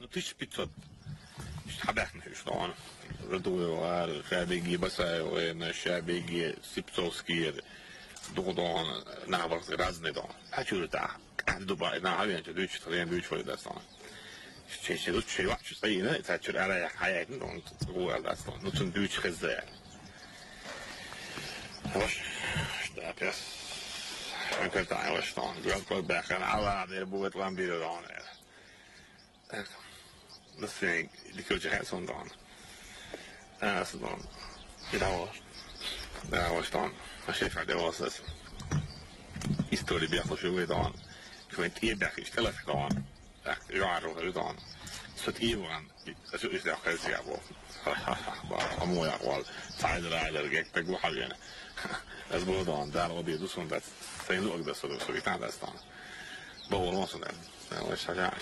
نطيش بيتزا حباحنا شلون ردوا وقال شابيجي بس وين شابيجي سيبسوسكي دودان نعبر رازني دان هشول تا دبي نعبين جدوش ترين دوش في داستان شيء دوش شيء واحد شيء نه تأثير على حياتنا دان هو داستان نتون دوش خزة وش ده بس ممكن تعيش دان جوال كل بخن على ده بوت لام بيدو دان مثلا لكل شيء حسون دان أصلاً det var stan. Jag ser för det var så historia bättre så idag. För inte är det istället för dagen. Jag är rolig idag. Så att Ivan så är det själv jag var. Bara må jag väl ta det där eller get det gå halgen. Det var då där och det så att sen låg det så vi kan det stan. Bara någon sån där. Det var så här.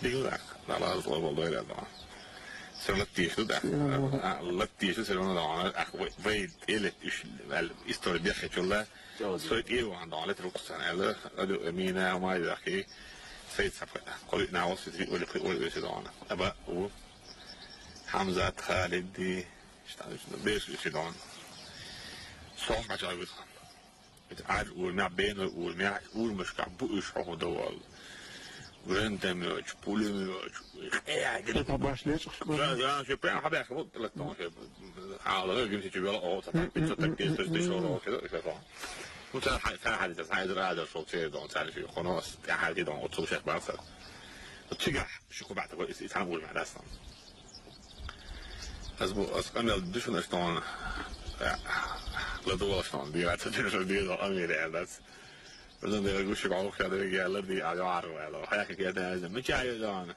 Det gjorde det. Där var det då. Så لطيف ده لطيف سيرنا ده ويد إلت إيش الإستوري بيحكي كله سويت إيه وعند على تروكس أنا له أدو أمينة وما يدري سيد سبق قلت ناوس في ولا بيش ده أنا أبا هو حمزة خالد دي بيش ده صوم ما جاي بس عاد ورمي بين ورمي مش كعبوش هو دوال Röntgenmörk, polymörk, Det tar bara slet. ja, köper en habär så lätt då. Alla ögon sitter ju väl åt att det så att det så då så. Och så hade det hade så till då så här ju خلاص det hade då åt så sätt bara så. Och tycker choklad var i samma med nästan. Alltså kan jag du skulle stå då stan det är så det då är det بدون ده يقول شبعوا كده رجال الذي عاروا على حياك كده هذا مش عايز أنا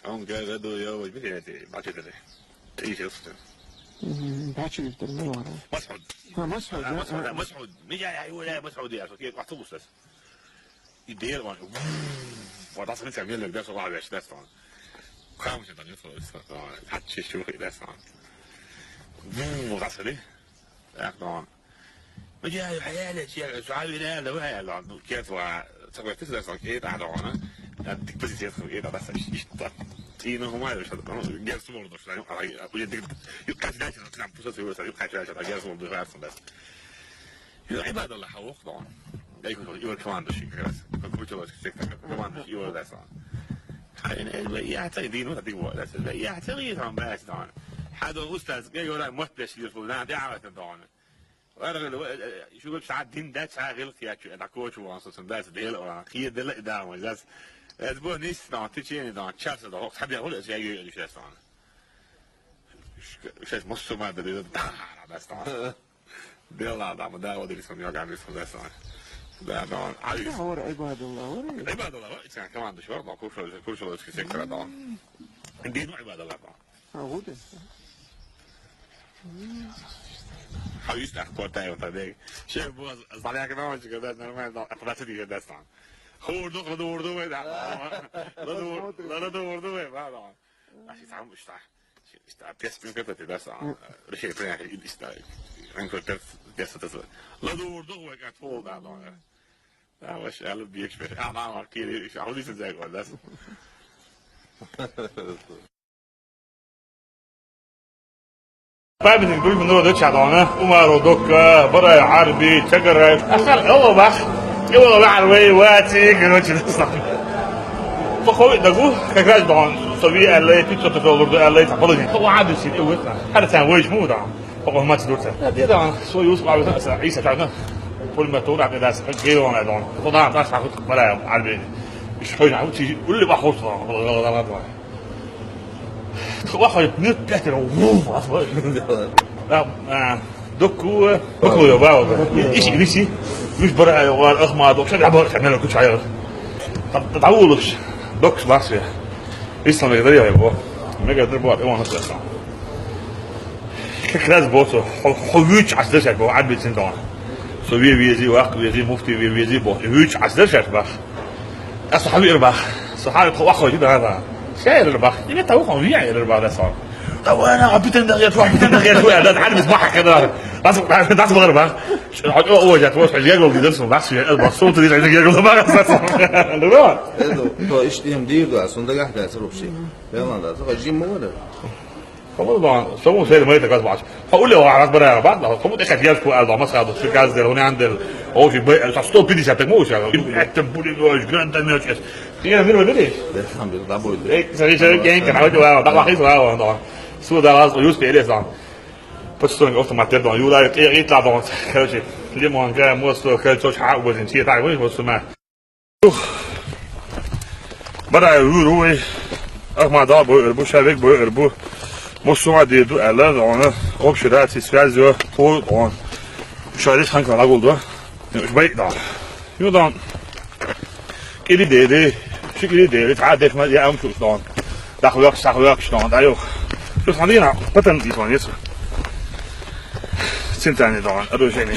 هم كده ده يا وش بيجي بعد كده تعيش أصلا بعد كده مسعود مسعود مش عايز ولا مسعود يا أخي واحد بس يدير وانا وضع صنع تعمل لك ده صباح باش ده صار خامس ده يفرق حتى شو ده صار وضع صدق أخدان ما جاي حيالك يا شعبي لا ده وهي لا كيف وتبغى تسلك صكيت على وانا اديك بس يدخل ايه بس اشطط تينه ما ادري شو جالس مولد شو يديك يبقى ذاك تلعب بس يبقى ذاك جالس مولد بس عباد الله حوق طبعا يقول كمان ده شيء كذا كنت بقول لك كمان يقول ده صار يا تدين ولا تقول لا يا تغير عن بس طبعا هذا استاذ يقول لا مهتش يقول دعوه طبعا وأنا شو قلت ساعات دين ده ساعات غلط يا شو أنا كوش وانصت ده تديل ولا خير ده لا ده ولا ده بقول نيس ده تيجي ده تشارس ده هو حبي أقول إيش يجي إيش يسمع إيش مصر ما ده بس طبعا ده لا ده ما ده ودي اسمه يرجع اسمه ده صار ده عايز هو عباد الله عباد الله يعني كمان ده شو ده كل شو كسيكتر ده الدين عباد الله هو ده حاولت أخبار تاعي وتدري شيء بوز صالح كده مش كده نورمال ده أخبارتي دي كده أصلا خور دو ده لا دو بعد عشان تعمل مش بيس من كده ده أصلا رشيد فريق يستاهل أنكر بيس تسوى لا دو قاعد فوق ده لا وش قالوا بيكشف أنا كده عاوز يسزق ولا بعد نقول من دول دتش عضانة عمر ودكة برا عربي تجرى أخر الله بخ يلا بعربي واتي قالوا شو تصنع فخوي دقوه كجاج دهان سوي اللي تيجي تقول برضه اللي تقبلني هو عادي شيء قوتنا هذا كان ويش مو ده فقط ما تدورته هذا ده سوي يوسف عيسى تعرفه كل ما تقول عبد الناس غيره أنا دهان طبعا ناس تاخذ برا عربي مش حين عاوز تيجي كل ما خلص غلط واحد نت تحت الووف أصلا لا دكوا يا باو إيش إنسي مش برا والأخماد وكذا عبارة تعمل كل شيء طب تتعودش دوكس باسيا إسلام يقدر يا بابا ما يقدر بوات إيوان نص أصلا كلاس بوتو حويج عسدش يا بابا عاد بيتين دون سوي بيزي واق بيزي مفتي بيزي بوت حويج عسدش يا بابا أصلا حبيب بابا صحابي واخد كده هذا شاير البخ يبقى توقع وياه الربع ده صار طب انا بيتن ده تروح بيتن ده ده عارف اسمعها كده das war aber hat oh ja was ja gut das was was so die ja gut aber تو اشتهم دير اصلا ده قاعد يصير بشيء يلا ده صار جيم ولا طبعا سووا زي ما يتكلم بعض هقول له على برا بعض لو كنت اخذ ياك قال ما صار في كاز ده هنا عند او في ستوب بيدي شاتك مو شغال حتى بولي لوج جراند ماتش هي من بدي الحمد لله بقول ايه سري كان عاوز ده واحد واحد سو ده راس يوسف إليه صار بس ofta man inte ju där är ett lag kanske det många måste kanske så ha vad inte där vad som är bara روي اما da bu şevik bu måste ha det du eller ona och så där till Sverige på on şöyle kanka lag oldu bak da ju da det şekilde det تعرف ما يا ام شو دون داخل ياك شلون ده شو صدينا بطن دي سنتاني طبعا أدو شيء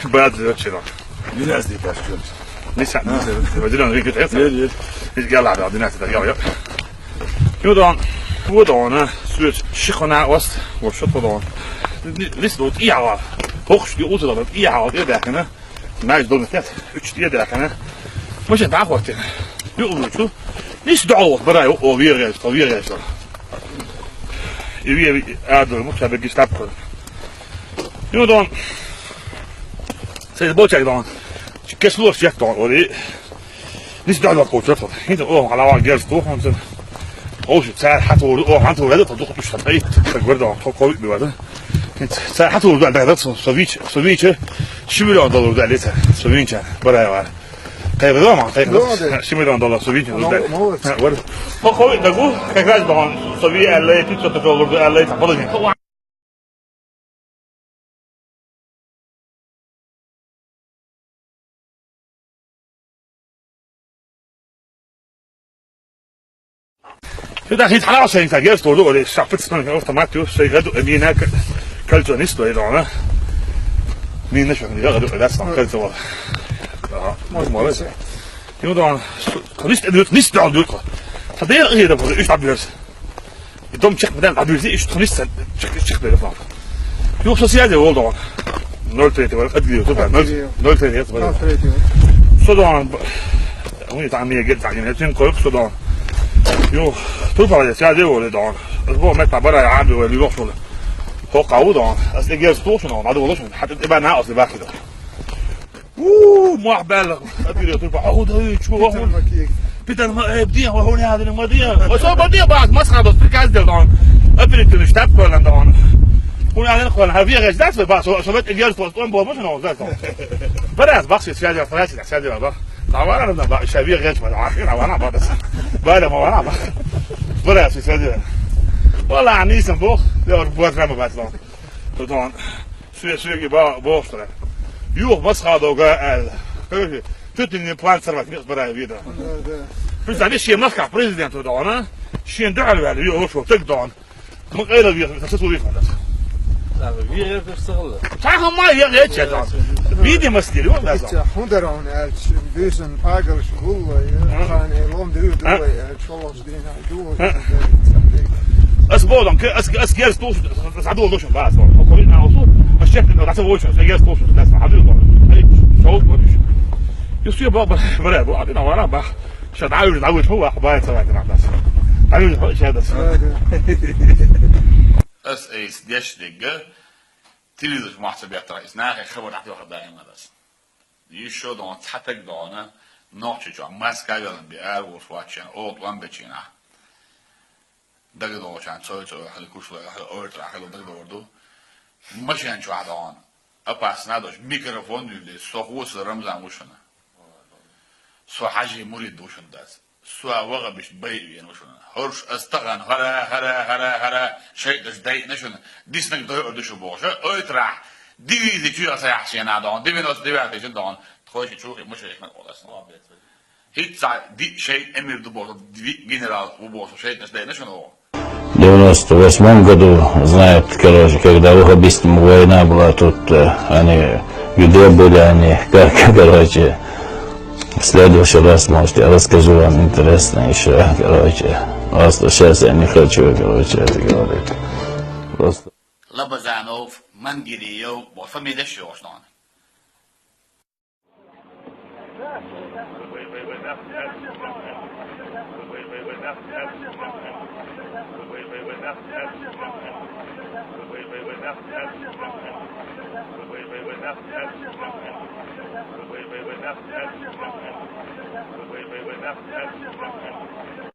بعد ذلك الناس دي كاشكول لسه بدينا نريد كده إيش قال على الناس ده يا يودان ودانا سويت شخنا وست وشط ودان لسه دوت إياه hoogst die auto dat ja al eerder kennen maar dan net iets eerder kennen maar je daar wordt je auto niet dol maar hij alweer is je weer aardig moet hebben gestapt nu dan zei de bootje dan kesloos zegt dan hoor niet dol wat bootje dat niet oh على واحد جالس toch want oh je zei had hoor had hoor dat toch dus dat ik word dan toch بيوده ساعة حتى ولد عندك صوفيتش $1 مليون ولد عليها صوفيتش برا طيب دوما طيب $1 مليون صوفيتش ولد هو خوي دغو كاكاز دون صوفي اللي تيتو تقول اللي تفضل ده هيت حلاوه شيء تاجرت ولو اللي شافت من اوتوماتيك شيء غدو امينه كالجونيستو ايضا مين نشوف اللي غدو ده صار كالجو ما لسه يودون كنيست نيست عندك فدير غير ده ايش عبيرس يدوم تشيخ بدل عبيرس ايش كنيست تشيخ ده فاهم يو سوسيال ولدون 0.3 ولا ادري طبعا 0.3 سودان وين تعمل جد يعني تيم كويك سودان يو توفى يا سيادي ولدون اسبوع متى برا يعبي ولا يروح شغله هو قاعدون اصل جاي ستوشن بعد والله حتى تبقى ناقص بقى كده ما بالغ ادري توفى اهو شو هو بدل ما بدي هو هذا المدير وشو بدي بعد مسخره بس كاز دون ابري تشتاق ولا دون ولا انا قال هذه غير ذات بس شو بت جاي ستوشن بو مش نو ذات براس بخش سيادي فراش سيادي بابا لا انا بقى شبيه غير ما عارفين وانا بس بعد ما وانا براس سيادي والله عنيسن بوخ يا بوات رمى بعد طبعا سوي بوستر يوه مسخره وقال تتني بلان سرفت نقص براي بيدا بس عليه شيء مسخره بريزيدنت ودونا شيء دعوا عليه يوه شو تقدون من غير بيدا تسوي فيه لا بيغير تشتغل صح ما يغير شيء بيدي مسدي ولا صح هندرون بيسن باغل شغل كان لون دو شغل دينا اسبوع دونك اس جالس توش ساعدوا دوش بعد قولنا اوصل الشيخ انه راح تسوي شو جالس توش الناس حبيبي شوف ودش يصير بابا برا بعد انا ورا بقى مش عاوز هو حبايب سواء كده بس عاوز شهاده اس ايس ديش دقه تريدش محسبيات رئيس ناخي خبر تحت واحد دائما بس يشو دون تحتك دونه نوتش جو ماسكا يلن بيار وفواتشن اول وان بتشينا دقدو كان سوي خلي كوش خلي اورترا خلي دقدو مش يعني شو عدوان اباس نادوش ميكروفون اللي سوخوس رمزان وشنا سو حاجه مريد وشن داس سو وغا بش بي وشنا هرش استغن هرا شيء دش داي نشنا ديسنك دو دشو بوشه اورترا دي تشو اسا نادون دي بنوس دي بعد جدون تخوش تشوف مش هيك نقول هيك دي شيء امير دو دي генерал وبوشه شيء دش داي نشنا В 98 году, знают, короче, когда в Ухабистом война была, тут они, где были они, как, короче, в следующий раз, может, я расскажу вам интересно еще, короче, просто сейчас я не хочу, короче, это говорить. Просто. Labazanov, Mangirio, och familjen Sjörstan. Wait.